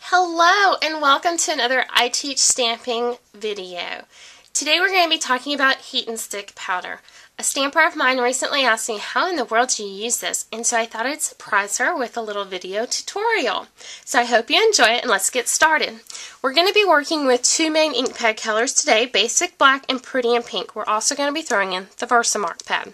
Hello and welcome to another I Teach Stamping video. Today we're going to be talking about heat and stick powder. A stamper of mine recently asked me how in the world do you use this, and so I thought I'd surprise her with a little video tutorial. So I hope you enjoy it and let's get started. We're going to be working with two main ink pad colors today, Basic Black and Pretty in Pink. We're also going to be throwing in the Versamark pad.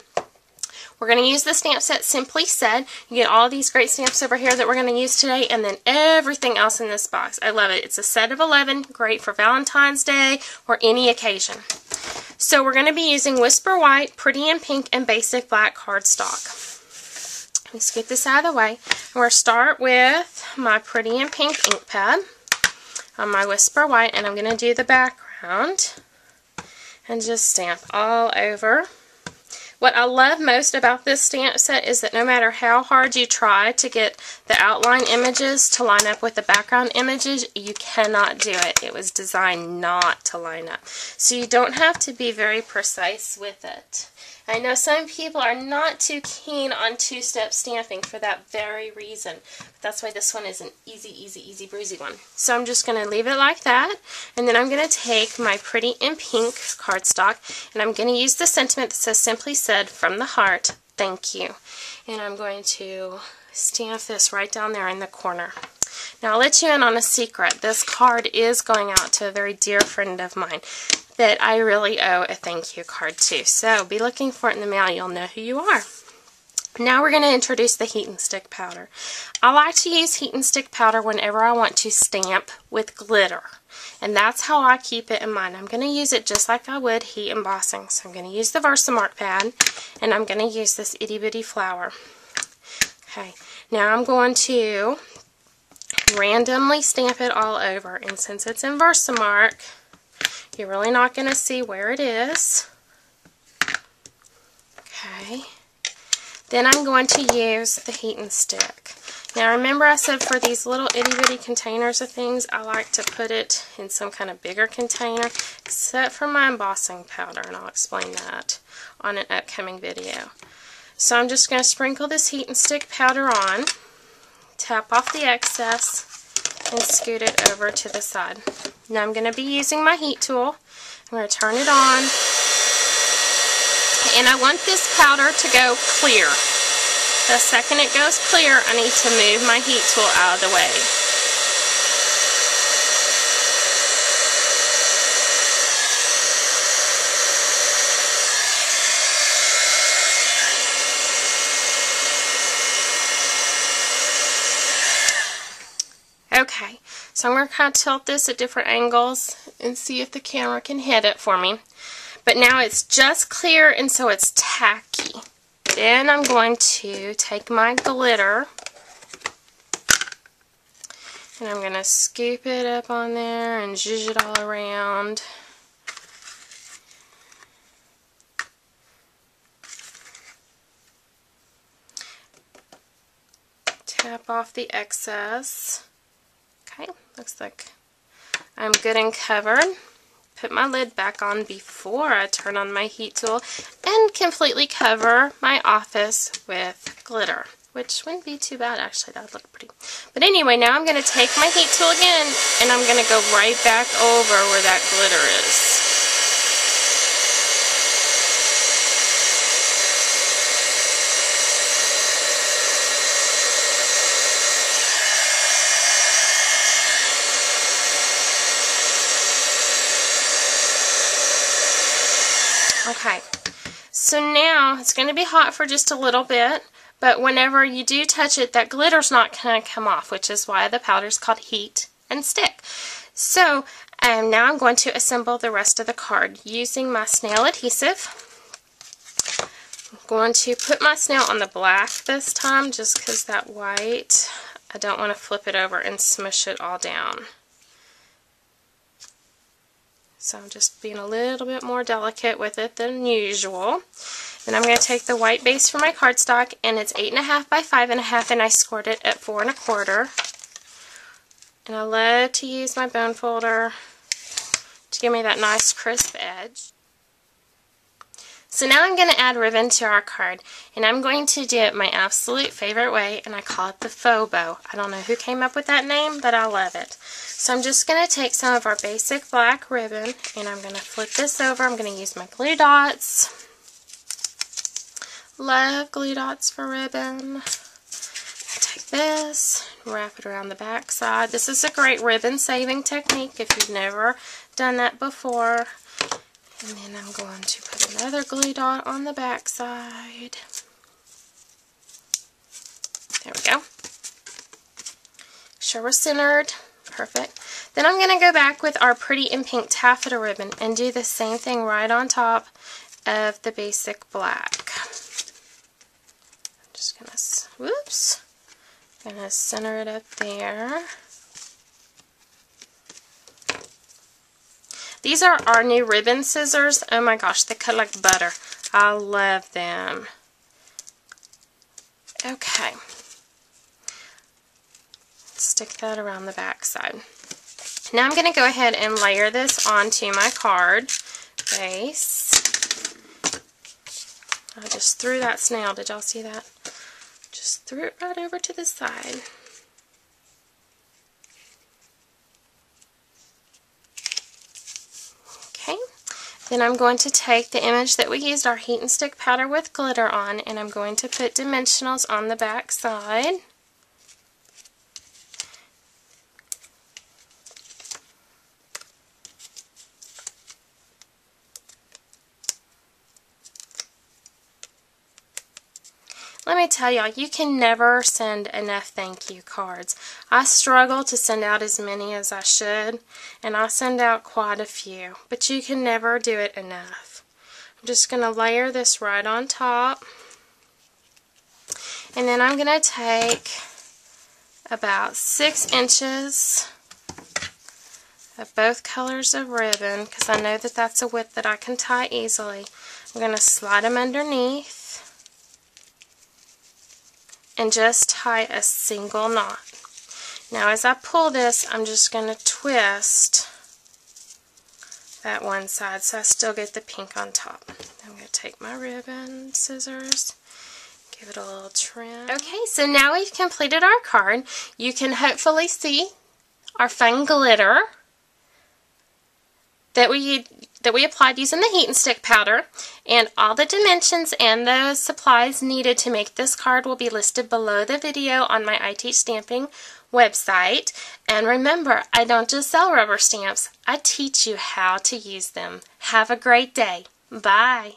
We're going to use the stamp set Simply Said. You get all these great stamps over here that we're going to use today, and then everything else in this box. I love it. It's a set of 11, great for Valentine's Day or any occasion. So we're going to be using Whisper White, Pretty in Pink, and Basic Black cardstock. Let me scoot this out of the way. We're going to start with my Pretty in Pink ink pad on my Whisper White, and I'm going to do the background and just stamp all over. What I love most about this stamp set is that no matter how hard you try to get the outline images to line up with the background images, you cannot do it. It was designed not to line up. So you don't have to be very precise with it. I know some people are not too keen on two-step stamping for that very reason. But that's why this one is an easy breezy one. So I'm just going to leave it like that. And then I'm going to take my Pretty in Pink cardstock, and I'm going to use the sentiment that says Simply Said, from the heart, thank you. And I'm going to stamp this right down there in the corner. Now I'll let you in on a secret. This card is going out to a very dear friend of mine that I really owe a thank you card to. So be looking for it in the mail. You'll know who you are. Now we're going to introduce the heat and stick powder. I like to use heat and stick powder whenever I want to stamp with glitter. And that's how I keep it in mind. I'm going to use it just like I would heat embossing. So I'm going to use the Versamark pad, and I'm going to use this itty bitty flower. Okay, now I'm going to randomly stamp it all over. And since it's in Versamark, you're really not going to see where it is. Okay. Then I'm going to use the heat and stick. Now remember I said for these little itty bitty containers of things, I like to put it in some kind of bigger container, except for my embossing powder, and I'll explain that on an upcoming video. So I'm just going to sprinkle this heat and stick powder on, tap off the excess, and scoot it over to the side. Now I'm going to be using my heat tool. I'm going to turn it on, and I want this powder to go clear. The second it goes clear, I need to move my heat tool out of the way. Okay, so I'm going to kind of tilt this at different angles and see if the camera can hit it for me. But now it's just clear, and so it's tacky. Then I'm going to take my glitter, and I'm going to scoop it up on there and zhuzh it all around. Tap off the excess. Okay, looks like I'm good and covered. Put my lid back on before I turn on my heat tool and completely cover my office with glitter, which wouldn't be too bad actually. That would look pretty. But anyway, now I'm going to take my heat tool again, and I'm going to go right back over where that glitter is. Okay, so now it's going to be hot for just a little bit, but whenever you do touch it, that glitter's not going to come off, which is why the powder's called heat and stick. So now I'm going to assemble the rest of the card using my snail adhesive. I'm going to put my snail on the black this time, just because that white, I don't want to flip it over and smush it all down. So I'm just being a little bit more delicate with it than usual. Then I'm going to take the white base for my cardstock, and it's 8.5 by 5.5, and I scored it at 4 1/4. And I love to use my bone folder to give me that nice crisp edge. So now I'm going to add ribbon to our card, and I'm going to do it my absolute favorite way, and I call it the faux bow. I don't know who came up with that name, but I love it. So I'm just going to take some of our basic black ribbon, and I'm going to flip this over. I'm going to use my glue dots. Love glue dots for ribbon. Take this, wrap it around the back side. This is a great ribbon saving technique if you've never done that before. And then I'm going to put another glue dot on the back side. There we go. Sure we're centered. Perfect. Then I'm going to go back with our Pretty in Pink taffeta ribbon and do the same thing right on top of the basic black. I'm just going to, whoops, I'm going to center it up there. These are our new ribbon scissors. Oh my gosh, they cut like butter. I love them. Okay. Stick that around the back side. Now I'm going to go ahead and layer this onto my card base. I just threw that snail. Did y'all see that? Just threw it right over to the side. Okay. Then I'm going to take the image that we used our heat and stick powder with glitter on, and I'm going to put dimensionals on the back side. Let me tell y'all, you can never send enough thank you cards. I struggle to send out as many as I should, and I send out quite a few, but you can never do it enough. I'm just going to layer this right on top, and then I'm going to take about 6 inches of both colors of ribbon, because I know that that's a width that I can tie easily. I'm going to slide them underneath and just tie a single knot. Now as I pull this, I'm just going to twist that one side so I still get the pink on top. I'm going to take my ribbon scissors, give it a little trim. Okay, so now we've completed our card. You can hopefully see our fun glitter that we applied using the heat and stick powder, and all the dimensions and the supplies needed to make this card will be listed below the video on my iTeach Stamping website. And remember, I don't just sell rubber stamps, I teach you how to use them. Have a great day. Bye.